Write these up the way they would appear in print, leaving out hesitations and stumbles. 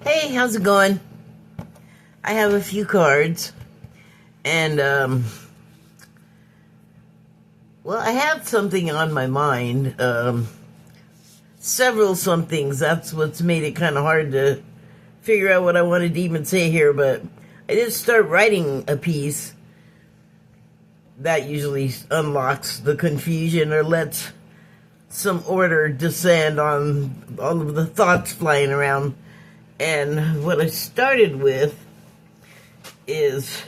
Hey, how's it going? I have a few cards, and, well, I have something on my mind, several somethings. That's what's made it kind of hard to figure out what I wanted to even say here, but I did start writing a piece. That usually unlocks the confusion or lets some order descend on all of the thoughts flying around. And what I started with is,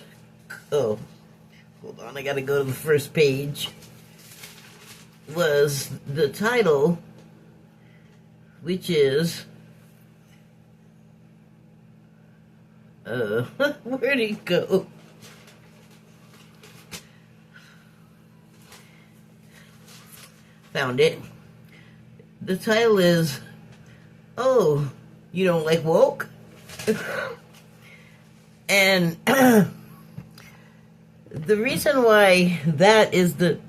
oh, hold on, I gotta go to the first page, was the title, which is, where'd it go? Found it. The title is, oh, you don't like woke? And the reason why that is the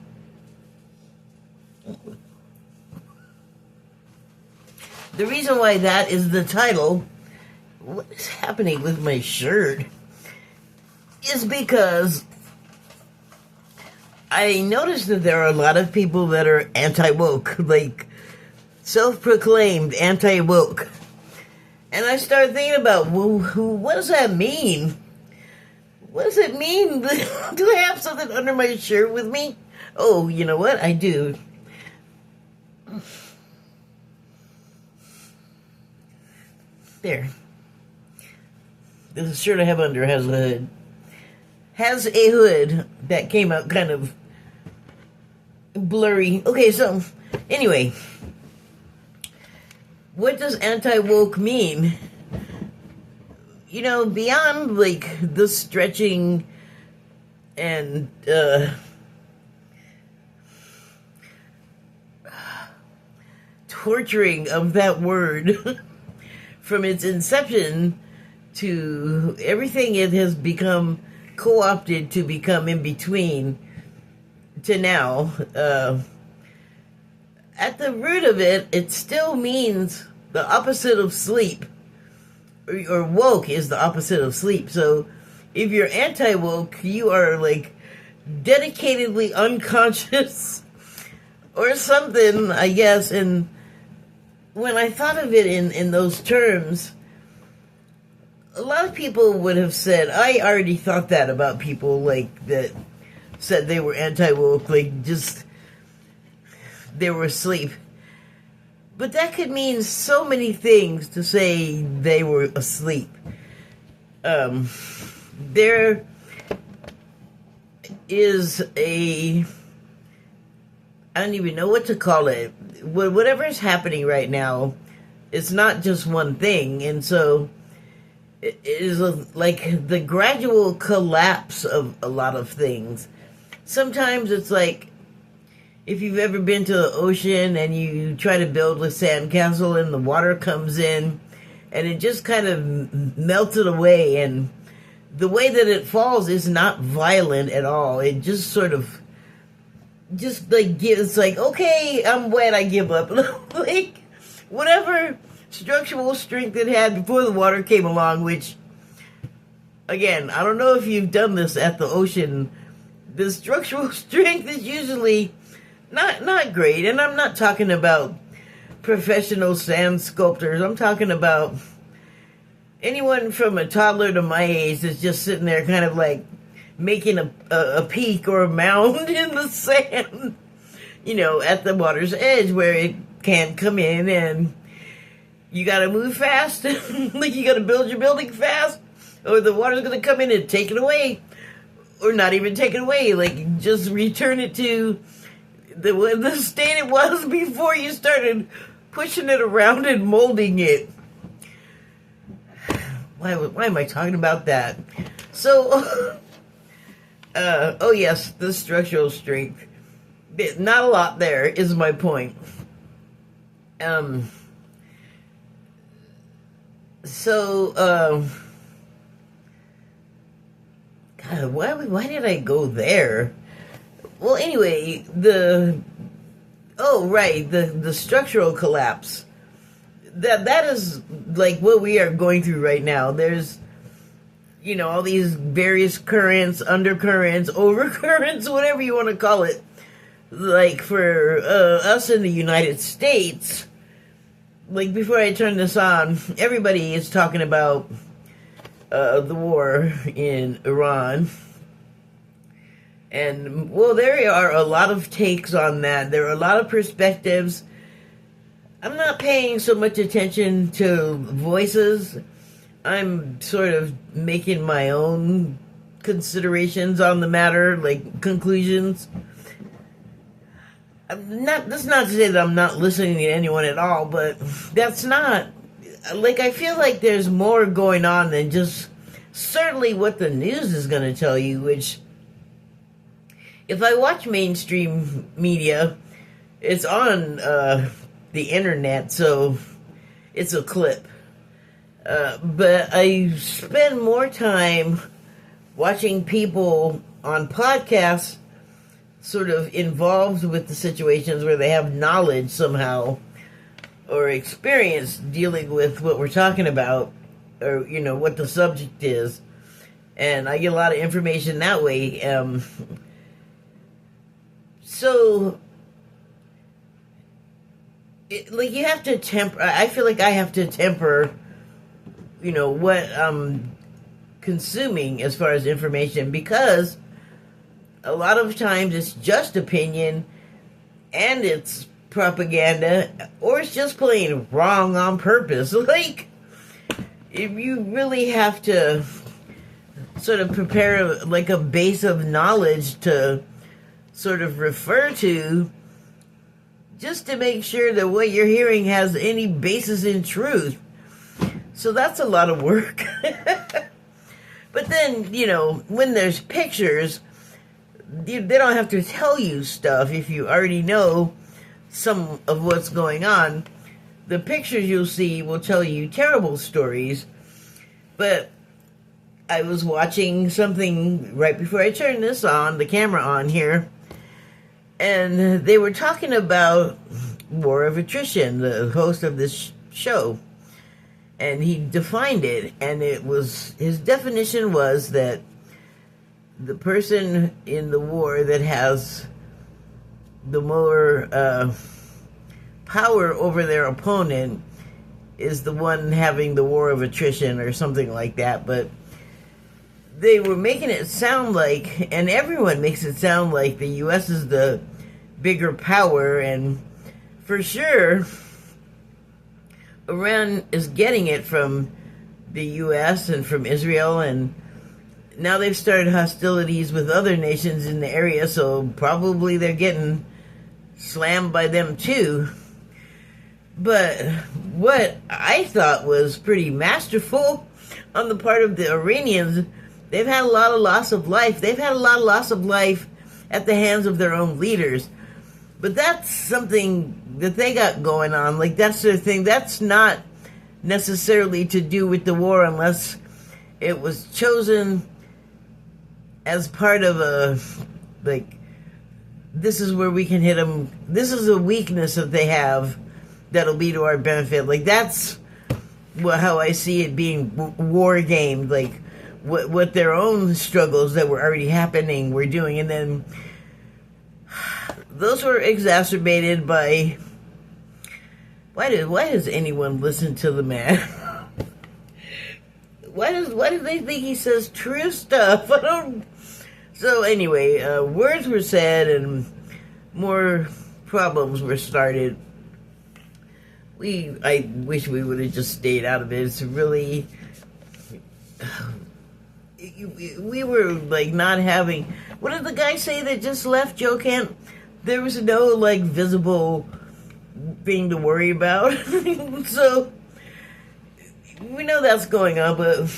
title, what is happening with my shirt, is because I noticed that there are a lot of people that are anti-woke, like self-proclaimed anti-woke. And I started thinking about, well, what does that mean? What does it mean? Do I have something under my shirt with me? Oh, you know what? I do. There. This shirt I have under has a hood. Has a hood that came out kind of blurry. Okay, so, anyway. What does anti-woke mean? You know, beyond, like, the stretching and, torturing of that word from its inception to everything it has become co-opted to become in between to now, at the root of it, it still means the opposite of sleep. Or woke is the opposite of sleep. So if you're anti-woke, you are like dedicatedly unconscious or something, I guess. And when I thought of it in those terms, a lot of people would have said, I already thought that about people like that said they were anti-woke, like just they were asleep. But that could mean so many things to say they were asleep. There is I don't even know what to call it. Whatever is happening right now, it's not just one thing. And so it is like the gradual collapse of a lot of things. Sometimes it's like, if you've ever been to the ocean and you try to build a sandcastle and the water comes in and it just kind of melts it away, and the way that it falls is not violent at all. It just sort of, just like, it's like, okay, I'm wet, I give up. Like, whatever structural strength it had before the water came along, which, again, I don't know if you've done this at the ocean. The structural strength is usually not great, and I'm not talking about professional sand sculptors. I'm talking about anyone from a toddler to my age that's just sitting there kind of like making a peak or a mound in the sand, you know, at the water's edge where it can't come in, and you gotta move fast. Like, you gotta build your building fast, or the water's gonna come in and take it away, or not even take it away, like just return it to the state it was before you started pushing it around and molding it. Why am I talking about that? So, oh yes, the structural strength. Not a lot there, is my point. So, God, why did I go there? Well, anyway, the structural collapse that is like what we are going through right now. There's, all these various currents, undercurrents, overcurrents, whatever you want to call it. Like for us in the United States, like before I turn this on, everybody is talking about the war in Iran. And, well, there are a lot of takes on that. There are a lot of perspectives. I'm not paying so much attention to voices. I'm sort of making my own considerations on the matter, like conclusions. That's not to say that I'm not listening to anyone at all, but that's not, like, I feel like there's more going on than just certainly what the news is going to tell you, which, if I watch mainstream media, it's on the internet, so it's a clip. But I spend more time watching people on podcasts sort of involved with the situations where they have knowledge somehow or experience dealing with what we're talking about, or, what the subject is. And I get a lot of information that way. So, you have to temper. I feel like I have to temper, what I'm consuming as far as information, because a lot of times it's just opinion and it's propaganda, or it's just plain wrong on purpose. Like, if you really have to sort of prepare like a base of knowledge to sort of refer to, just to make sure that what you're hearing has any basis in truth. So that's a lot of work. But then, when there's pictures, they don't have to tell you stuff if you already know some of what's going on. The pictures you'll see will tell you terrible stories. But I was watching something right before I turned the camera on here, and they were talking about war of attrition, the host of this show. And he defined it, and his definition was that the person in the war that has the more power over their opponent is the one having the war of attrition, or something like that. But they were making it sound like, and everyone makes it sound like, the U.S. is the bigger power, and for sure Iran is getting it from the U.S. and from Israel, and now they've started hostilities with other nations in the area, so probably they're getting slammed by them too. But what I thought was pretty masterful on the part of the Iranians, they've had a lot of loss of life. They've had a lot of loss of life at the hands of their own leaders. But that's something that they got going on. Like, that's their thing. That's not necessarily to do with the war, unless it was chosen as part of a, like, this is where we can hit them. This is a weakness that they have that'll be to our benefit. Like, that's how I see it being war gamed. Like, what their own struggles that were already happening were doing. And then those were exacerbated by, why does anyone listen to the man? Why do they think he says true stuff? I don't. So anyway, words were said and more problems were started. I wish we would have just stayed out of it. It's really, we were like not having, what did the guy say that just left, Joe Kent? There was no like visible thing to worry about. So we know that's going on, but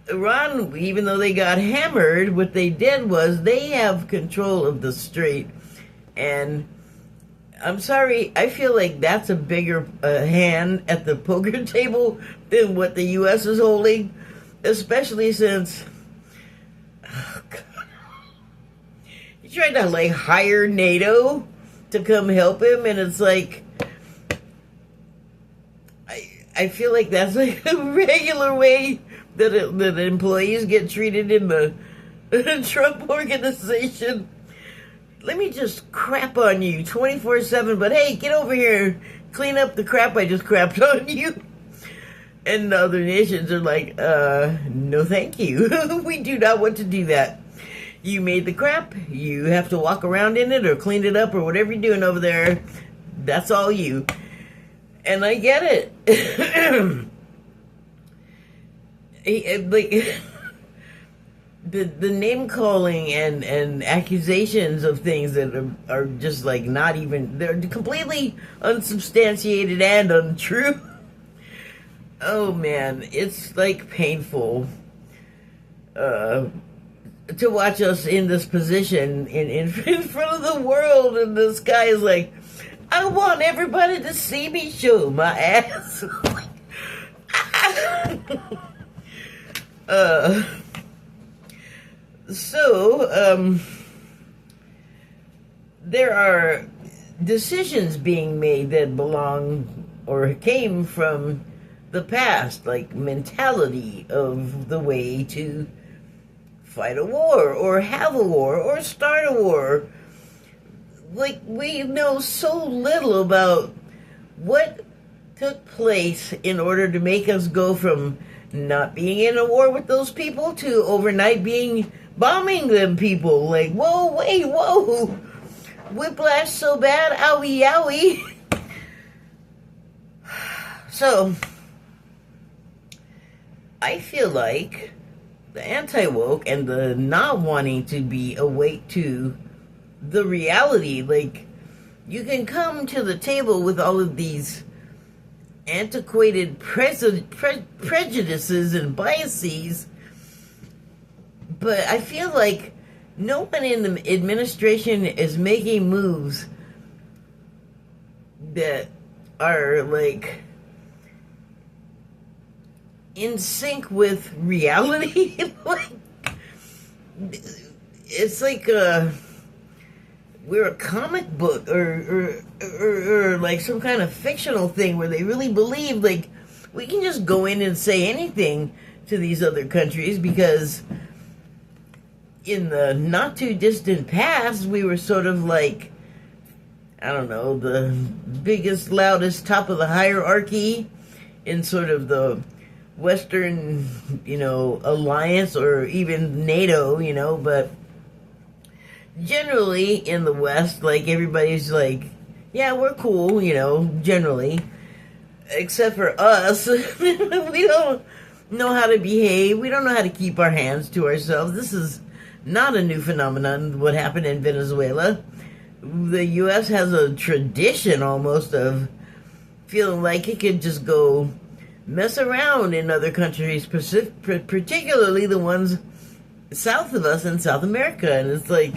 Iran, even though they got hammered, what they did was they have control of the strait. And I'm sorry, I feel like that's a bigger hand at the poker table than what the U.S. is holding, especially since, oh God, he tried to like hire NATO to come help him, and it's like, I feel like that's like a regular way that employees get treated in the Trump organization. Let me just crap on you 24/7, but hey, get over here, clean up the crap I just crapped on you. And the other nations are like, no thank you. We do not want to do that. You made the crap, you have to walk around in it or clean it up or whatever you're doing over there. That's all you. And I get it. Like, the name calling and accusations of things that are just like not even, they're completely unsubstantiated and untrue. Oh man, it's like painful to watch us in this position in front of the world, and this guy is like, I want everybody to see me show my ass. There are decisions being made that belong or came from the past, like mentality of the way to fight a war or have a war or start a war. Like, we know so little about what took place in order to make us go from not being in a war with those people to overnight bombing them people. Like, whoa, wait, whoa. Whiplash so bad, owie, owie. So, I feel like the anti-woke and the not wanting to be awake to the reality, like, you can come to the table with all of these antiquated prejudices and biases, but I feel like no one in the administration is making moves that are like in sync with reality. Like, it's like we're a comic book or like some kind of fictional thing where they really believe like we can just go in and say anything to these other countries, because in the not too distant past we were sort of like, I don't know, the biggest, loudest, top of the hierarchy in sort of the Western, alliance, or even NATO, but generally in the West, like, everybody's like, yeah, we're cool, generally, except for us. We don't know how to behave. We don't know how to keep our hands to ourselves. This is not a new phenomenon, what happened in Venezuela. The U.S. has a tradition almost of feeling like it could just go mess around in other countries, particularly the ones south of us in South America. And it's like,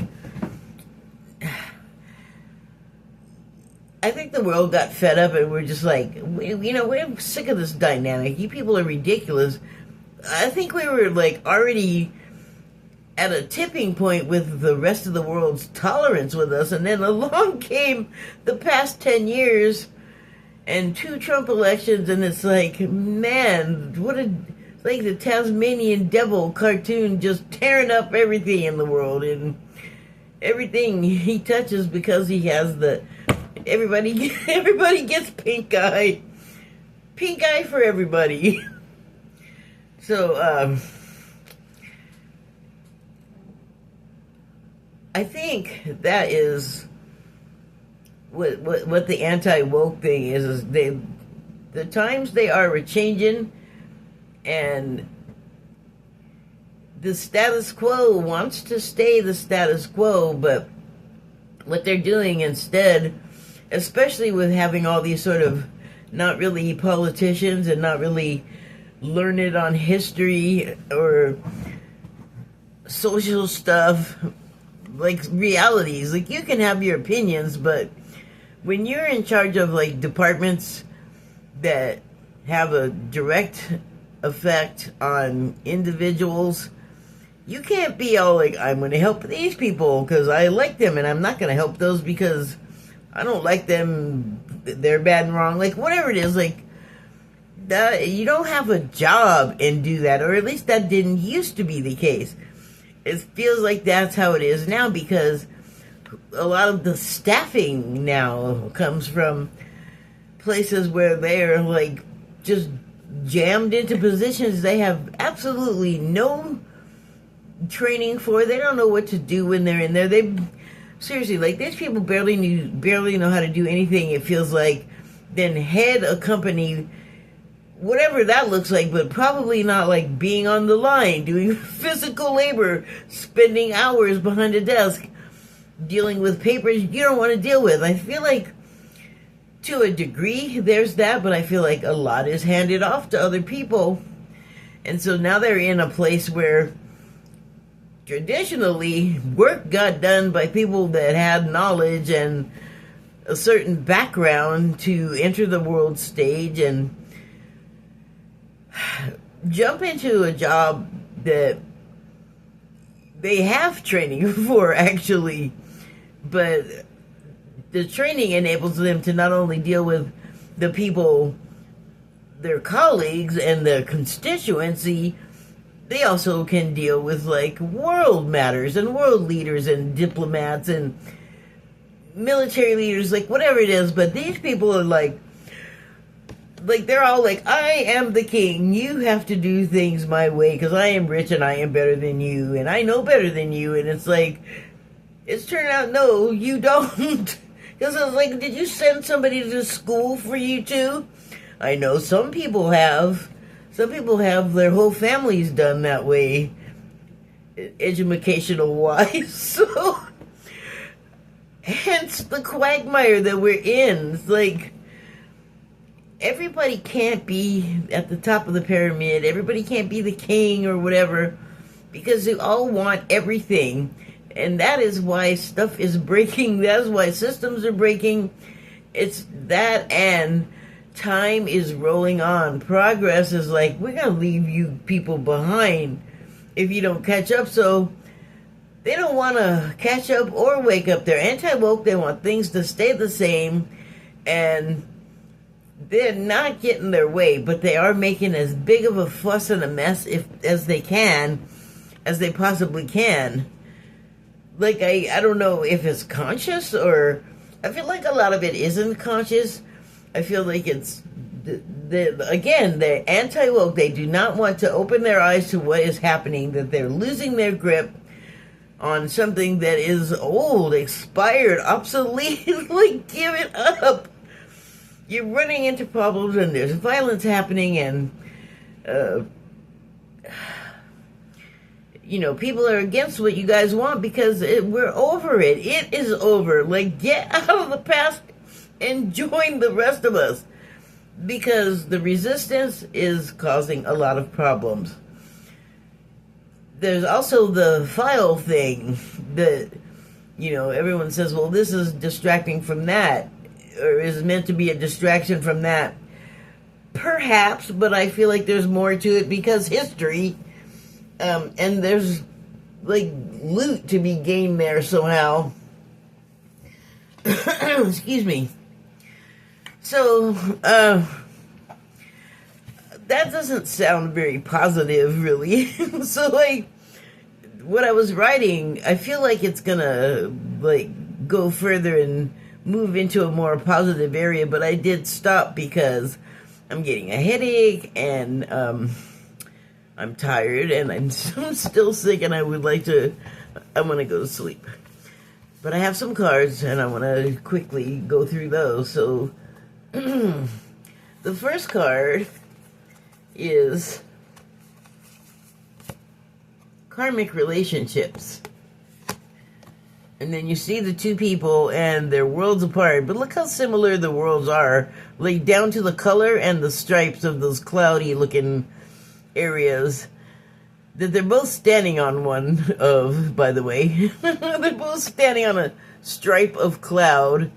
I think the world got fed up and we're just like, we're sick of this dynamic. You people are ridiculous. I think we were like already at a tipping point with the rest of the world's tolerance with us, and then along came the past 10 years and 2 Trump elections, and it's like, man, like the Tasmanian devil cartoon, just tearing up everything in the world, and everything he touches, because he has everybody gets pink eye for everybody. So I think that is what the anti-woke thing is the times they are changing, and the status quo wants to stay the status quo, but what they're doing instead, especially with having all these sort of not really politicians and not really learned on history or social stuff, like realities, like, you can have your opinions, but when you're in charge of like departments that have a direct effect on individuals, you can't be all like, I'm going to help these people because I like them, and I'm not going to help those because I don't like them, they're bad and wrong, like whatever it is. Like, You don't have a job and do that, or at least that didn't used to be the case. It feels like that's how it is now, because a lot of the staffing now comes from places where they're like just jammed into positions they have absolutely no training for. They don't know what to do when they're in there. They seriously, like, these people barely know how to do anything, it feels like, then head a company, whatever that looks like, but probably not like being on the line, doing physical labor, spending hours behind a desk, dealing with papers you don't want to deal with. I feel like to a degree there's that, but I feel like a lot is handed off to other people. And so now they're in a place where traditionally work got done by people that had knowledge and a certain background to enter the world stage and jump into a job that they have training for, actually, but the training enables them to not only deal with the people, their colleagues and their constituency, they also can deal with like world matters and world leaders and diplomats and military leaders, like whatever it is. But these people are like they're all like, I am the king, you have to do things my way because I am rich and I am better than you and I know better than you. And it's like, it's turned out, no, you don't. Because I was like, did you send somebody to school for you too? I know some people have. Some people have their whole families done that way, educational wise. So, hence the quagmire that we're in. It's like, everybody can't be at the top of the pyramid. Everybody can't be the king or whatever, because they all want everything. And that is why stuff is breaking. That's why systems are breaking. It's that, and time is rolling on. Progress is like, we're going to leave you people behind if you don't catch up. So they don't want to catch up or wake up. They're anti-woke. They want things to stay the same. And they're not getting their way, but they are making as big of a fuss and a mess as they possibly can. Like, I don't know if it's conscious, or I feel like a lot of it isn't conscious. I feel like it's, again, they're anti-woke. They do not want to open their eyes to what is happening, that they're losing their grip on something that is old, expired, obsolete. Like, give it up. You're running into problems and there's violence happening, and people are against what you guys want because we're over it. It is over. Like, get out of the past and join the rest of us, because the resistance is causing a lot of problems. There's also the file thing that, everyone says, well, this is distracting from that, or is meant to be a distraction from that. Perhaps, but I feel like there's more to it because history, and there's like loot to be gained there somehow. Excuse me. So, that doesn't sound very positive, really. So, like, what I was writing, I feel like it's gonna, like, go further and move into a more positive area, but I did stop because I'm getting a headache, and I'm tired, and I'm still sick, and I want to go to sleep. But I have some cards, and I want to quickly go through those. So, the first card is karmic relationships. And then you see the two people, and they're worlds apart. But look how similar the worlds are. Like, down to the color and the stripes of those cloudy-looking areas that they're both standing on one of, by the way. They're both standing on a stripe of cloud.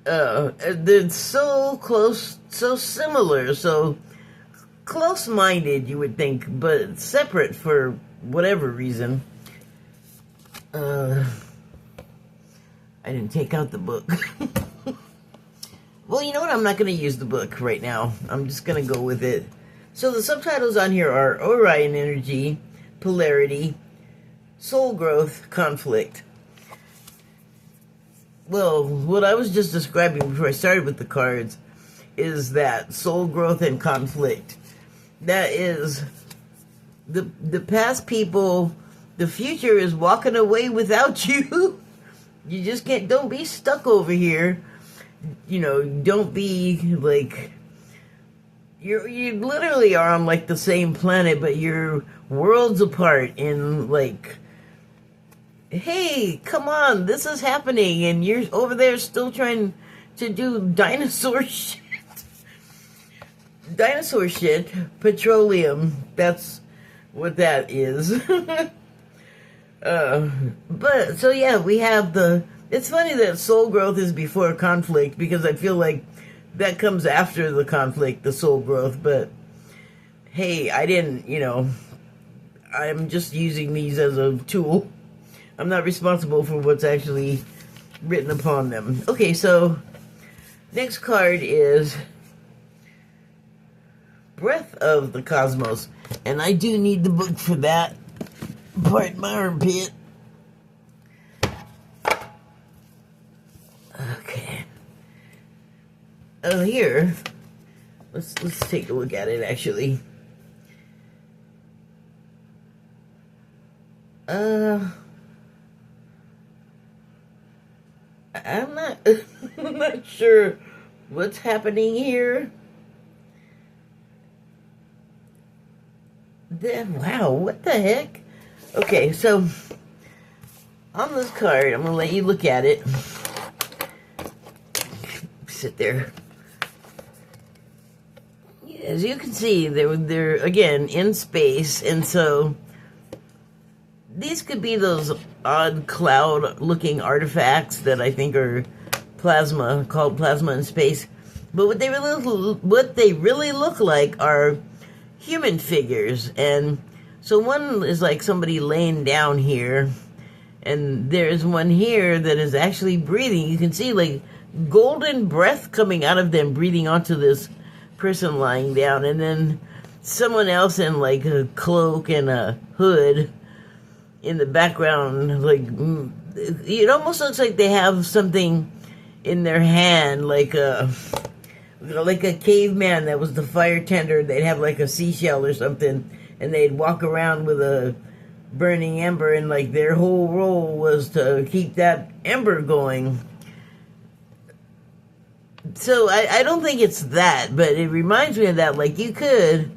They're so close, so similar, so close-minded, you would think, but separate for whatever reason. I didn't take out the book. Well, you know what? I'm not going to use the book right now. I'm just going to go with it. So the subtitles on here are Orion Energy, Polarity, Soul Growth, Conflict. Well, what I was just describing before I started with the cards is that soul growth and conflict. That is the past people, the future is walking away without you. You just can't, don't be stuck over here. You know, don't be like, you literally are on like the same planet, but you're worlds apart in like, hey, come on, this is happening, and you're over there still trying to do dinosaur shit. Dinosaur shit, petroleum, that's what that is. But, so yeah, we have it's funny that soul growth is before conflict, because I feel like that comes after the conflict, the soul growth, but hey, I didn't, I'm just using these as a tool. I'm not responsible for what's actually written upon them. Okay, so next card is Breath of the Cosmos. And I do need the book for that. Pardon my armpit. Okay. Here, let's take a look at it actually. I'm not I'm not sure what's happening here. Wow, what the heck? Okay, so on this card, I'm gonna let you look at it. Sit there. As you can see, they're again in space, and so these could be those odd cloud-looking artifacts that I think are plasma, called plasma in space. But what they really look like are human figures. And so one is like somebody laying down here, and there's one here that is actually breathing. You can see like golden breath coming out of them, breathing onto this person lying down, and then someone else in like a cloak and a hood in the background. Like, it almost looks like they have something in their hand, like a caveman that was the fire tender. They'd have like a seashell or something, and they'd walk around with a burning ember, and like their whole role was to keep that ember going. So I don't think it's that, but it reminds me of that. Like, you could,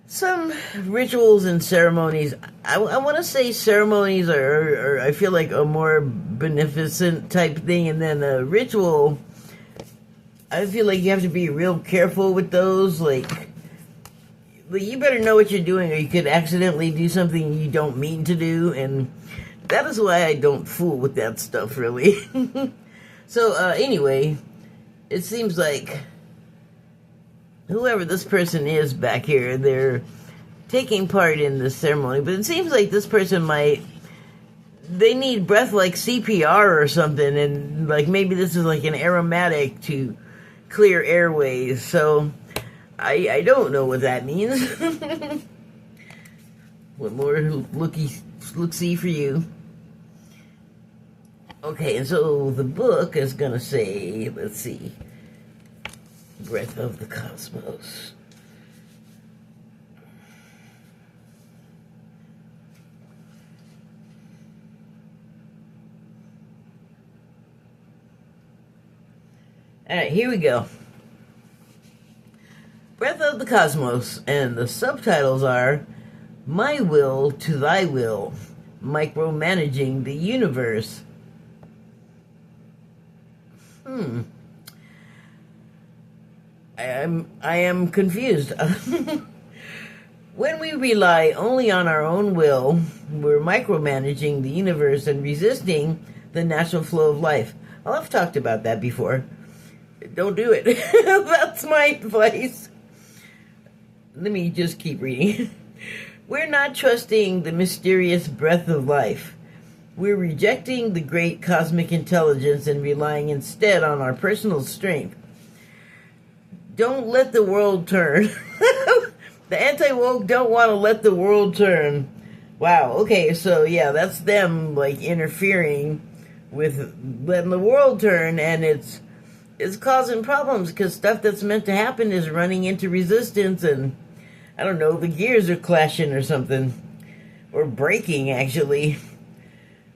some rituals and ceremonies, I want to say ceremonies are, I feel like, a more beneficent type thing, and then a ritual, I feel like you have to be real careful with those. Like you better know what you're doing, or you could accidentally do something you don't mean to do, and that is why I don't fool with that stuff, really. So, anyway, it seems like whoever this person is back here, they're taking part in this ceremony, but it seems like this person they need breath like CPR or something, and like maybe this is like an aromatic to clear airways, so I don't know what that means. What more look-see for you? Okay, and so the book is gonna say, let's see, Breath of the Cosmos. Alright, here we go. Breath of the Cosmos, and the subtitles are My Will to Thy Will, Micromanaging the Universe. I am confused. When we rely only on our own will, we're micromanaging the universe and resisting the natural flow of life. Well, I've talked about that before. Don't do it. That's my advice. Let me just keep reading. We're not trusting the mysterious breath of life. We're rejecting the great cosmic intelligence and relying instead on our personal strength. Don't let the world turn. The anti-woke don't want to let the world turn. Wow, okay, so yeah, that's them, like, interfering with letting the world turn, and it's causing problems, because stuff that's meant to happen is running into resistance, and, I don't know, the gears are clashing or something. Or breaking, actually.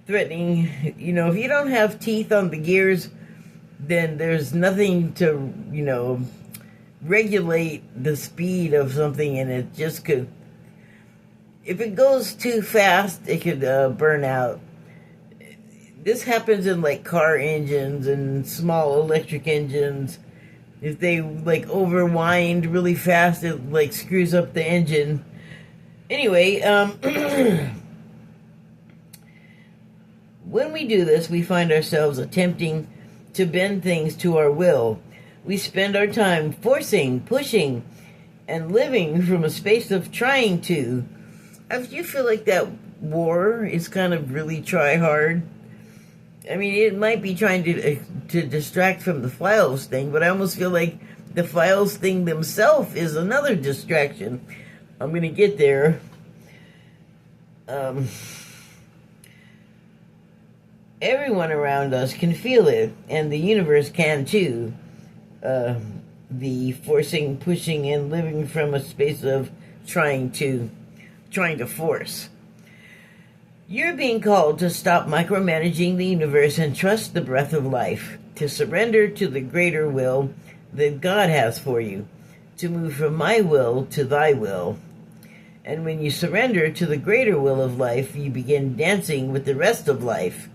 Threatening, if you don't have teeth on the gears, then there's nothing to, regulate the speed of something, and it just could, if it goes too fast, it could burn out. This happens in, like, car engines and small electric engines. If they, like, overwind really fast, it, like, screws up the engine. Anyway, when we do this, we find ourselves attempting to bend things to our will. We spend our time forcing, pushing, and living from a space of trying to. Do you feel like that war is kind of really try hard? I mean, it might be trying to distract from the files thing, but I almost feel like the files thing themselves is another distraction. I'm going to get there. Everyone around us can feel it, and the universe can too. The forcing, pushing, and living from a space of trying to force. You're being called to stop micromanaging the universe and trust the breath of life, to surrender to the greater will that God has for you, to move from my will to thy will. And when you surrender to the greater will of life, you begin dancing with the rest of life.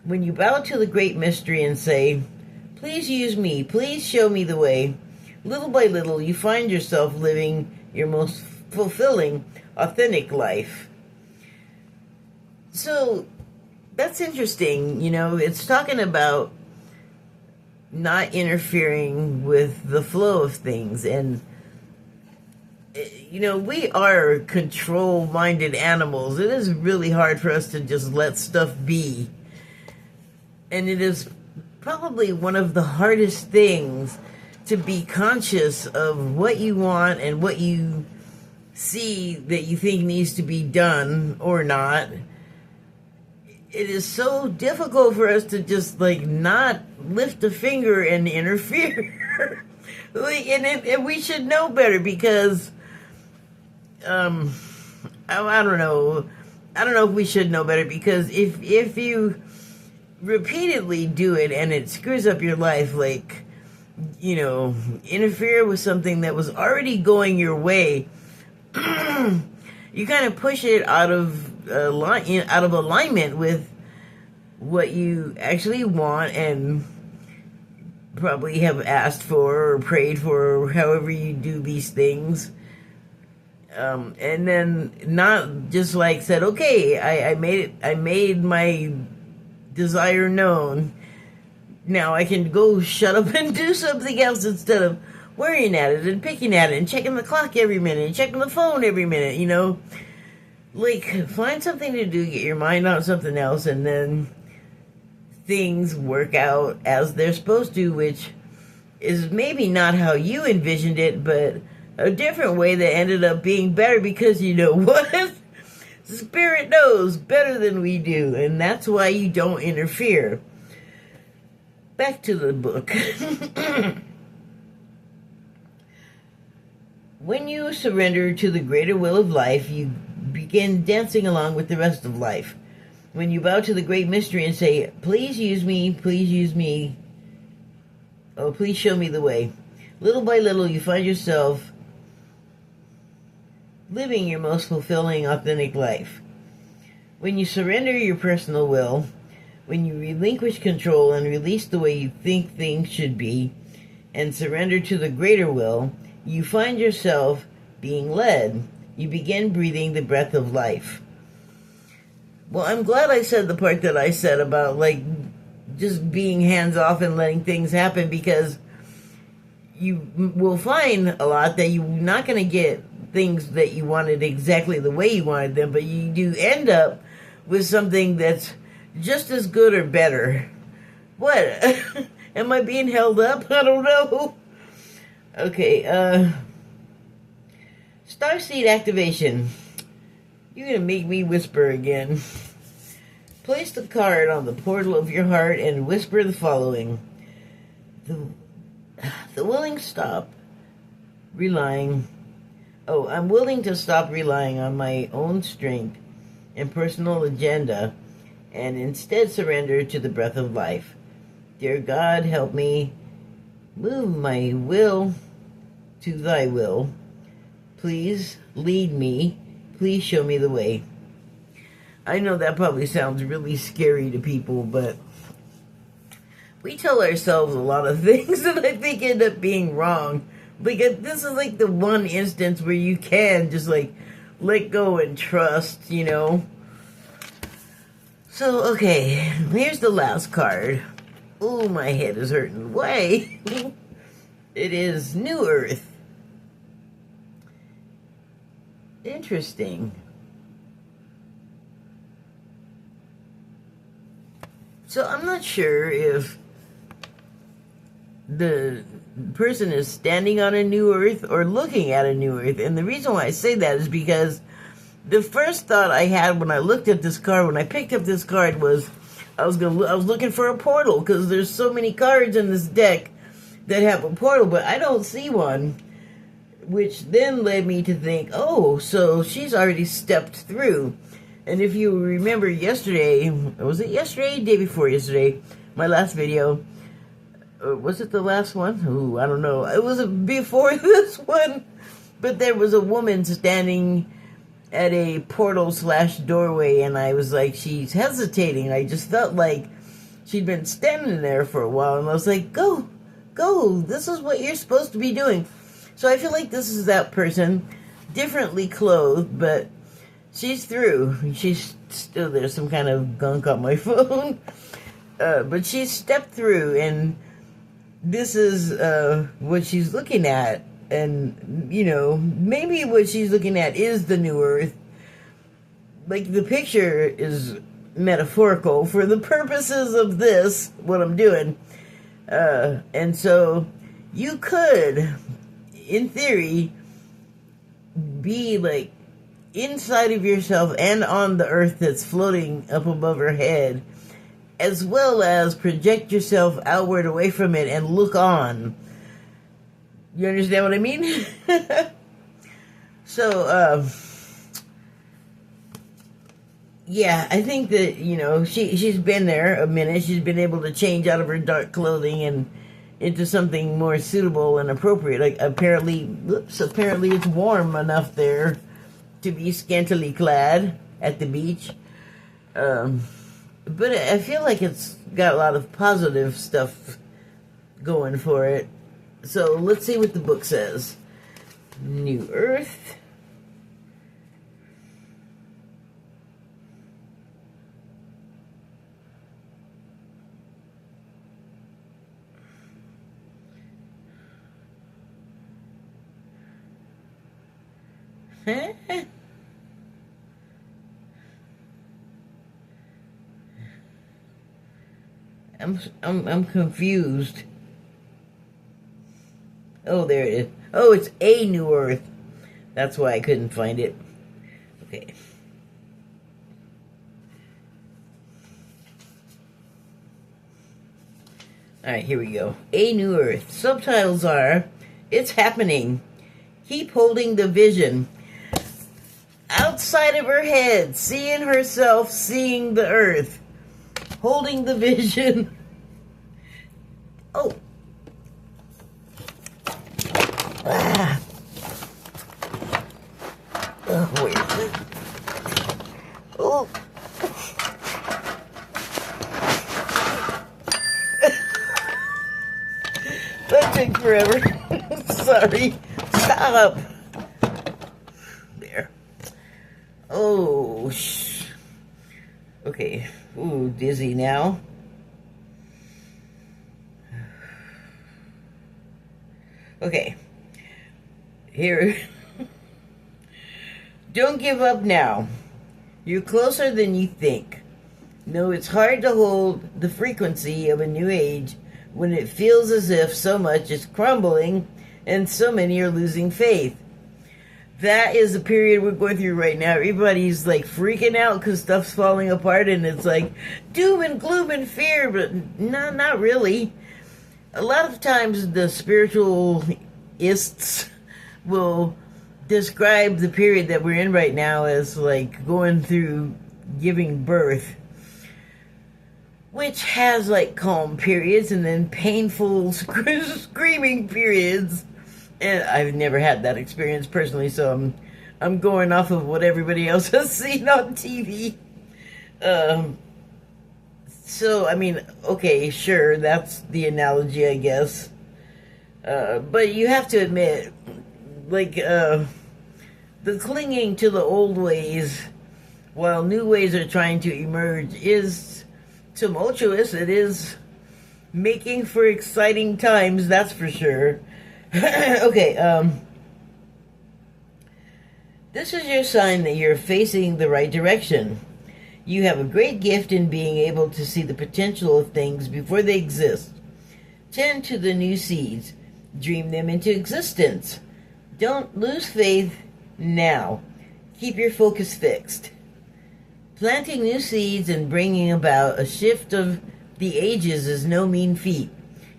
When you bow to the great mystery and say, please use me, please show me the way, little by little you find yourself living your most fulfilling, authentic life. So, that's interesting, it's talking about not interfering with the flow of things, and we are control-minded animals. It is really hard for us to just let stuff be. And it is probably one of the hardest things to be conscious of what you want and what you see that you think needs to be done or not. It is so difficult for us to just, like, not lift a finger and interfere. And we should know better, because I don't know if we should know better, because if you repeatedly do it and it screws up your life, like, interfere with something that was already going your way, you kind of push it out of alignment with what you actually want and probably have asked for or prayed for, or however you do these things. And then not just like said, okay, I made my desire known. Now I can go shut up and do something else instead of worrying at it and picking at it and checking the clock every minute and checking the phone every minute, Like, find something to do, get your mind on something else, and then things work out as they're supposed to, which is maybe not how you envisioned it, but a different way that ended up being better, because you know what? Spirit knows better than we do, and that's why you don't interfere. Back to the book. When you surrender to the greater will of life, you begin dancing along with the rest of life. When you bow to the great mystery and say, please use me, oh, please show me the way. Little by little, you find yourself living your most fulfilling, authentic life. When you surrender your personal will, when you relinquish control and release the way you think things should be, and surrender to the greater will, you find yourself being led. You begin breathing the breath of life. Well, I'm glad I said the part that I said about, like, just being hands-off and letting things happen, because you will find a lot that you're not going to get things that you wanted exactly the way you wanted them, but you do end up with something that's just as good or better. What? Am I being held up? I don't know. Okay, Starseed activation. You're gonna make me whisper again. Place the card on the portal of your heart and whisper the following. The willing stop relying. Oh, I'm willing to stop relying on my own strength and personal agenda and instead surrender to the breath of life. Dear God, help me move my will to thy will. Please lead me. Please show me the way. I know that probably sounds really scary to people, but we tell ourselves a lot of things that I think end up being wrong. Like, this is like the one instance where you can just like let go and trust, you know. So, okay, here's the last card. Oh, my head is hurting. Why? It is New Earth. Interesting. So I'm not sure if the person is standing on a new earth or looking at a new earth. And the reason why I say that is because the first thought I had when I looked at this card, when I picked up this card, was I was looking for a portal, because there's so many cards in this deck that have a portal, but I don't see one, which then led me to think, oh, so she's already stepped through. And if you remember yesterday, was it yesterday? Day before yesterday, my last video, was it the last one? Ooh, I don't know. It was before this one, but there was a woman standing at a portal/doorway, and I was like, she's hesitating. I just felt like she'd been standing there for a while, and I was like, go, this is what you're supposed to be doing. So I feel like this is that person, differently clothed, but she's through. She's still, there's some kind of gunk on my phone, but she's stepped through, and this is what she's looking at. And, you know, maybe what she's looking at is the new earth. Like, the picture is metaphorical for the purposes of this, what I'm doing. And so you could, in theory, be, like, inside of yourself and on the earth that's floating up above her head, as well as project yourself outward away from it and look on. You understand what I mean? So, yeah, I think that, you know, she's been there a minute. She's been able to change out of her dark clothing and into something more suitable and appropriate. Like, apparently it's warm enough there to be scantily clad at the beach. But I feel like it's got a lot of positive stuff going for it. So let's see what the book says. New Earth. I'm confused. Oh, there it is. Oh, it's a new Earth. That's why I couldn't find it. Okay. Alright, here we go. A new Earth. Subtitles are, it's happening. Keep holding the vision. Outside of her head, seeing herself, seeing the Earth. Holding the vision. Oh. Ah. Oh, wait. Oh. That took forever. Sorry. Stop. There. Oh, okay. Ooh, dizzy now. Okay. Here. Don't give up now. You're closer than you think. No, it's hard to hold the frequency of a new age when it feels as if so much is crumbling and so many are losing faith. That is the period we're going through right now. Everybody's like freaking out because stuff's falling apart, and it's like doom and gloom and fear, but no, not really. A lot of times the spiritualists will describe the period that we're in right now as like going through giving birth, which has like calm periods and then painful screaming periods. And I've never had that experience personally, so I'm going off of what everybody else has seen on TV. So I mean, okay, sure, that's the analogy, I guess. But you have to admit, like, the clinging to the old ways while new ways are trying to emerge is tumultuous. It is making for exciting times, that's for sure. Okay, this is your sign that you're facing the right direction. You have a great gift in being able to see the potential of things before they exist. Tend to the new seeds. Dream them into existence. Don't lose faith now. Keep your focus fixed. Planting new seeds and bringing about a shift of the ages is no mean feat.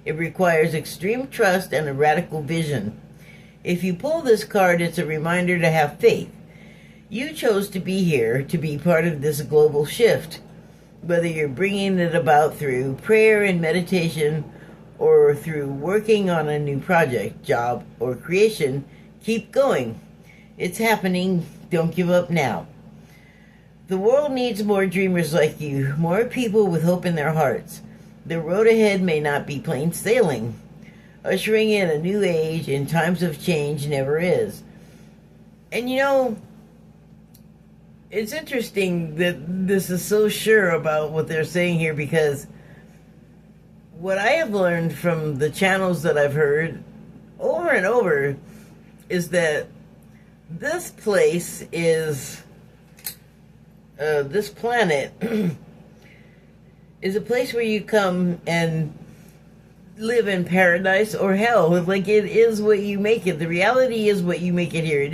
It requires extreme trust and a radical vision. If you pull this card, it's a reminder to have faith. You chose to be here to be part of this global shift. Whether you're bringing it about through prayer and meditation or through working on a new project, job, or creation, keep going. It's happening. Don't give up now. The world needs more dreamers like you, more people with hope in their hearts. The road ahead may not be plain sailing. Ushering in a new age in times of change never is. And you know, it's interesting that this is so sure about what they're saying here, because what I have learned from the channels that I've heard over and over is that this place is, this planet is a place where you come and live in paradise or hell. Like, it is what you make it. The reality is what you make it here.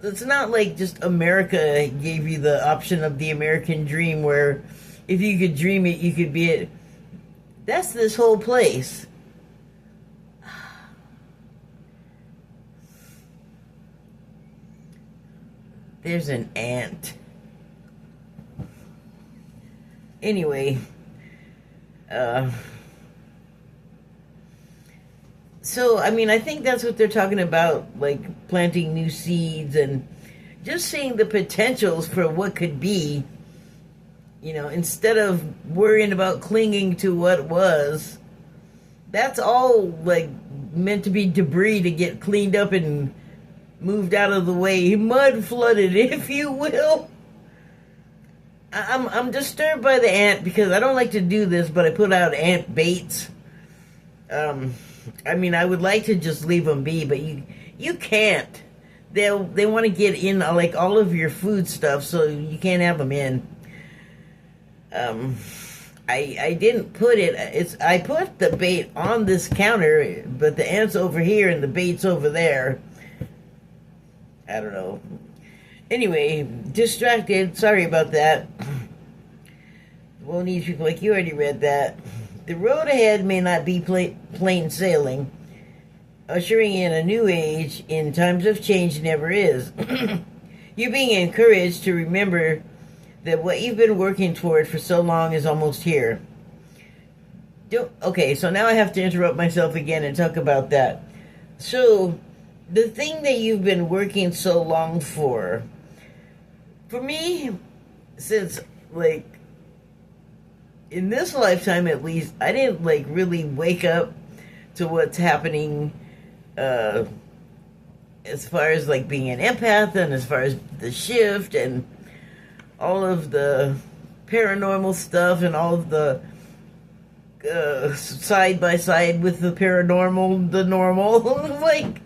It's not like just America gave you the option of the American dream where if you could dream it, you could be it. That's this whole place. There's an ant. Anyway, so, I mean, I think that's what they're talking about, like planting new seeds and just seeing the potentials for what could be, you know, instead of worrying about clinging to what was. That's all, like, meant to be debris to get cleaned up and moved out of the way, mud flooded, if you will. I'm disturbed by the ant because I don't like to do this, but I put out ant baits. I mean, I would like to just leave them be, but you can't. They want to get in like all of your food stuff, so you can't have them in. I didn't put it. I put the bait on this counter, but the ant's over here and the bait's over there. I don't know. Anyway, distracted. Sorry about that. We'll need people like you already read that. The road ahead may not be plain sailing. Ushering in a new age in times of change never is. You're being encouraged to remember that what you've been working toward for so long is almost here. Okay, so now I have to interrupt myself again and talk about that. So, the thing that you've been working so long for me, since, like, in this lifetime at least, I didn't, like, really wake up to what's happening, as far as, like, being an empath and as far as the shift and all of the paranormal stuff and all of the side by side with the paranormal, the normal, like,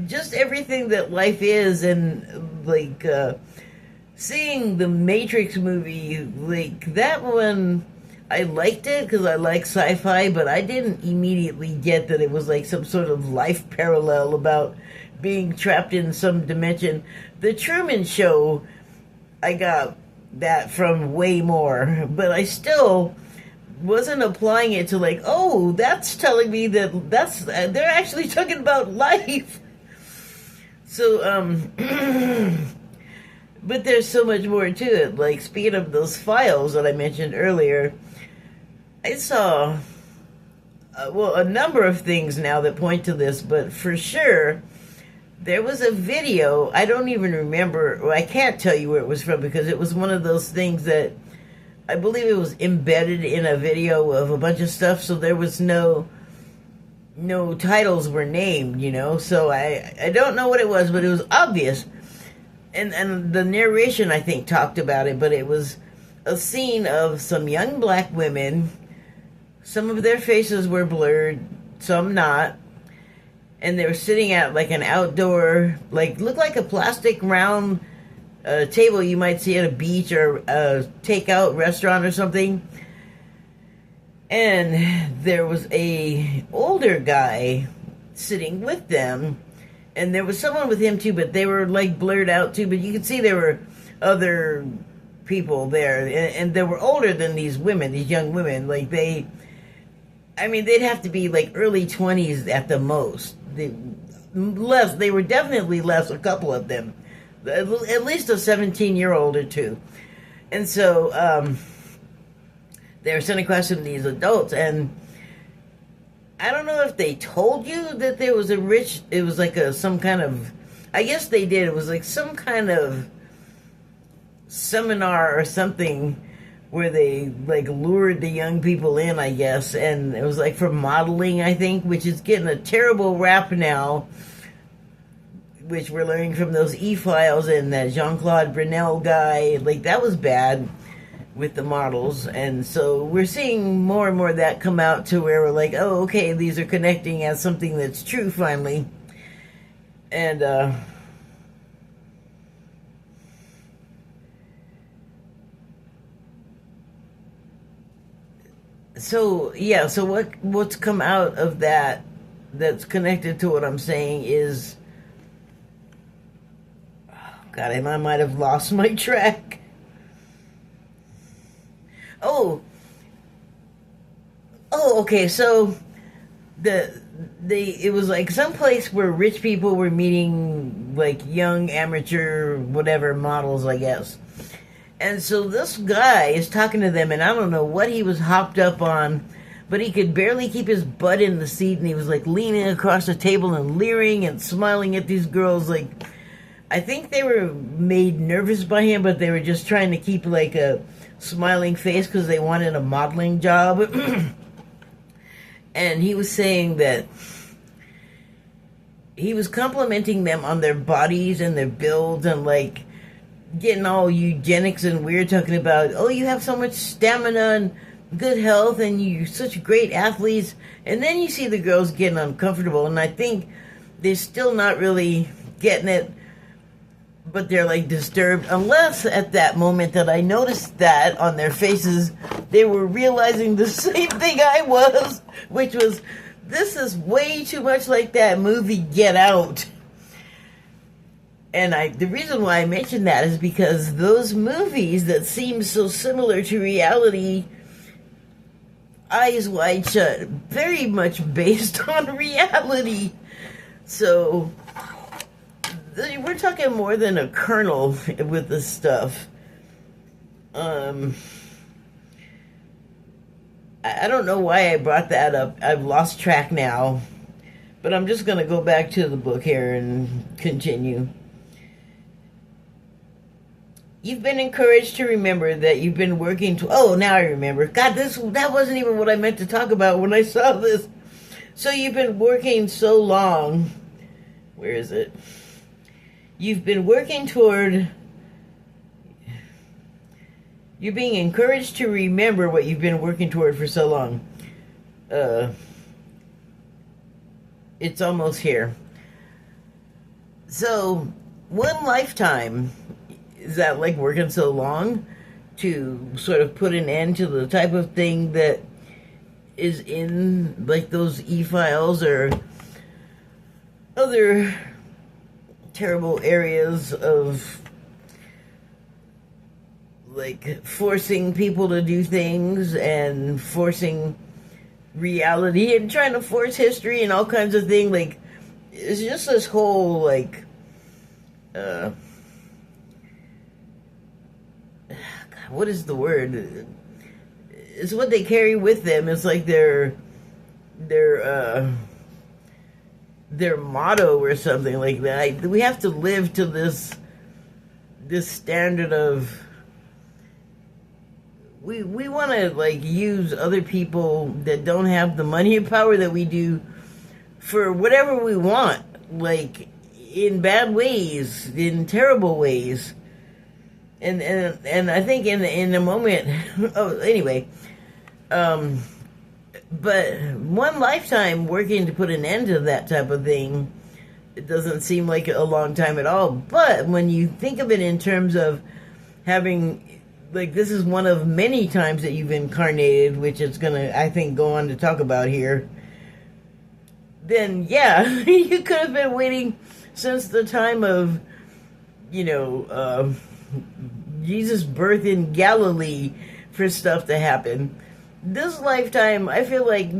just everything that life is, and like seeing the Matrix movie, like that one, I liked it because I like sci-fi, but I didn't immediately get that it was like some sort of life parallel about being trapped in some dimension. The Truman Show, I got that from way more, but I still wasn't applying it to like, oh, that's telling me that they're actually talking about life. So, but there's so much more to it. Like, speaking of those files that I mentioned earlier, I saw, well, a number of things now that point to this, but for sure, there was a video. I don't even remember, or I can't tell you where it was from because it was one of those things that I believe it was embedded in a video of a bunch of stuff, so there was no titles were named, you know. So I don't know what it was, but it was obvious. And the narration, I think, talked about it, but it was a scene of some young black women. Some of their faces were blurred, some not. And they were sitting at like an outdoor, like, looked like a plastic round table you might see at a beach or a takeout restaurant or something. And there was a older guy sitting with them. And there was someone with him too, but they were like blurred out too. But you could see there were other people there. And they were older than these women, these young women. Like they'd have to be like early 20s at the most. They were definitely less, a couple of them. At least a 17-year-old or two. And so they were sitting across from these adults, and I don't know if they told you that there was it was like some kind of, I guess they did, it was like some kind of seminar or something where they like lured the young people in, I guess, and it was like for modeling, I think, which is getting a terrible rap now, which we're learning from those E-Files and that Jean-Claude Brunel guy. Like, that was bad with the models. And so we're seeing more and more of that come out to where we're like, oh, okay, these are connecting as something that's true finally. And so yeah, so what's come out of that that's connected to what I'm saying is, God, I might have lost my track. Okay. So it was like some place where rich people were meeting like young amateur whatever models, I guess. And so this guy is talking to them, and I don't know what he was hopped up on, but he could barely keep his butt in the seat, and he was like leaning across the table and leering and smiling at these girls. Like, I think they were made nervous by him, but they were just trying to keep like a smiling face because they wanted a modeling job. And he was saying that he was complimenting them on their bodies and their builds and like getting all eugenics and weird, talking about, oh, you have so much stamina and good health and you're such great athletes. And then you see the girls getting uncomfortable, and I think they're still not really getting it, but they're like disturbed, unless at that moment that I noticed that on their faces, they were realizing the same thing I was, which was, this is way too much like that movie Get Out. And the reason why I mentioned that is because those movies that seem so similar to reality, Eyes Wide Shut, very much based on reality. So we're talking more than a kernel with this stuff. I don't know why I brought that up. I've lost track now. But I'm just going to go back to the book here and continue. You've been encouraged to remember that you've been working to... Oh, now I remember. God, that wasn't even what I meant to talk about when I saw this. So you've been working so long. Where is it? You've been working toward... You're being encouraged to remember what you've been working toward for so long. It's almost here. So, one lifetime... is that like working so long to sort of put an end to the type of thing that is in like those e-files or other terrible areas of like forcing people to do things and forcing reality and trying to force history and all kinds of things. Like, it's just this whole like what is the word? It's what they carry with them. It's like their motto or something like that. We have to live to this standard of we want to like use other people that don't have the money and power that we do for whatever we want, like in bad ways, in terrible ways. And I think in a moment, oh, anyway, but one lifetime working to put an end to that type of thing, it doesn't seem like a long time at all. But when you think of it in terms of having, like, this is one of many times that you've incarnated, which it's gonna, I think, go on to talk about here, then yeah, you could have been waiting since the time of, Jesus' birth in Galilee for stuff to happen. This lifetime, I feel like,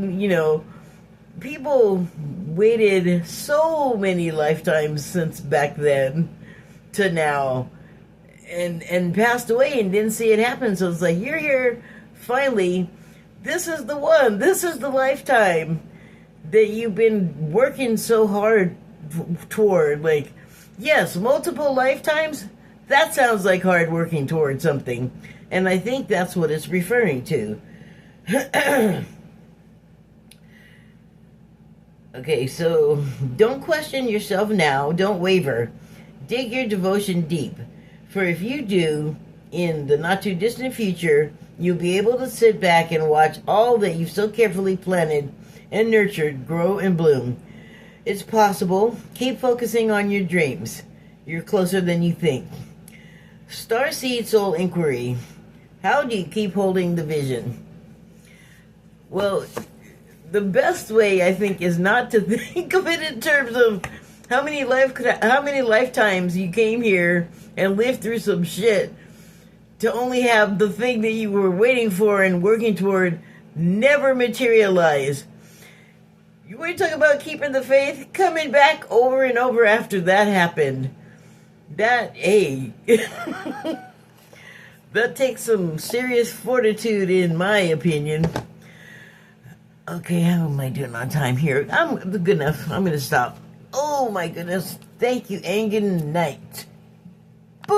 people waited so many lifetimes since back then to now and passed away and didn't see it happen. So it's like, you're here, finally, this is the one, this is the lifetime that you've been working so hard toward. Like, yes, multiple lifetimes, that sounds like hard working toward something. And I think that's what it's referring to. Okay, so don't question yourself now. Don't waver. Dig your devotion deep. For if you do, in the not-too-distant future, you'll be able to sit back and watch all that you've so carefully planted and nurtured grow and bloom. It's possible. Keep focusing on your dreams. You're closer than you think. Starseed Soul Inquiry. How do you keep holding the vision? Well, the best way, I think, is not to think of it in terms of how many lifetimes you came here and lived through some shit to only have the thing that you were waiting for and working toward never materialize. You want to talk about keeping the faith? Coming back over and over after that happened. That takes some serious fortitude, in my opinion. Okay, how am I doing on time here? I'm good enough. I'm going to stop. Oh my goodness. Thank you, and good night.